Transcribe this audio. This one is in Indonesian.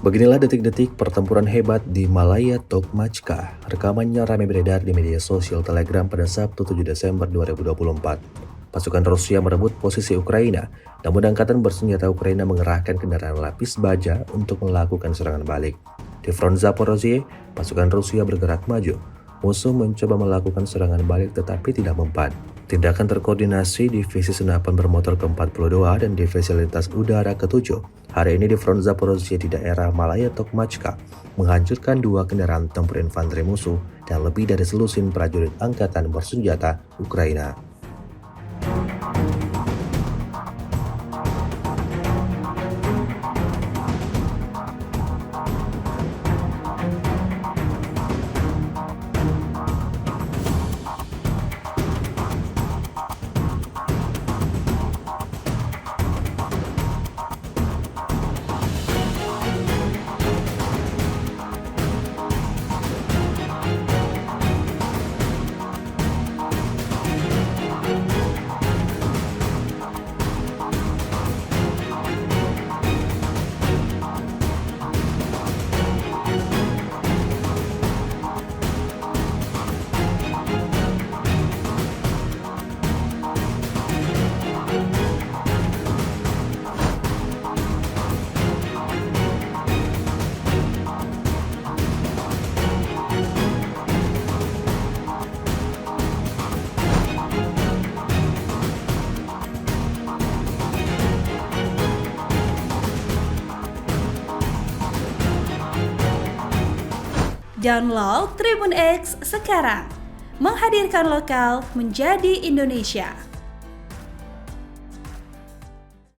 Beginilah detik-detik pertempuran hebat di Malaya Tokmachka. Rekamannya ramai beredar di media sosial Telegram pada Sabtu 7 Desember 2024. Pasukan Rusia merebut posisi Ukraina, namun angkatan bersenjata Ukraina mengerahkan kendaraan lapis baja untuk melakukan serangan balik. Di front Zaporozhye, pasukan Rusia bergerak maju. Musuh mencoba melakukan serangan balik tetapi tidak mempan. Tindakan terkoordinasi Divisi Senapan Bermotor ke-42 dan Divisi Lintas Udara ke-7 hari ini di front Zaporozhye di daerah Malaya Tokmachka menghancurkan 2 kendaraan tempur infanteri musuh dan lebih dari selusin prajurit angkatan bersenjata Ukraina. Download Tribun X sekarang, menghadirkan lokal menjadi Indonesia.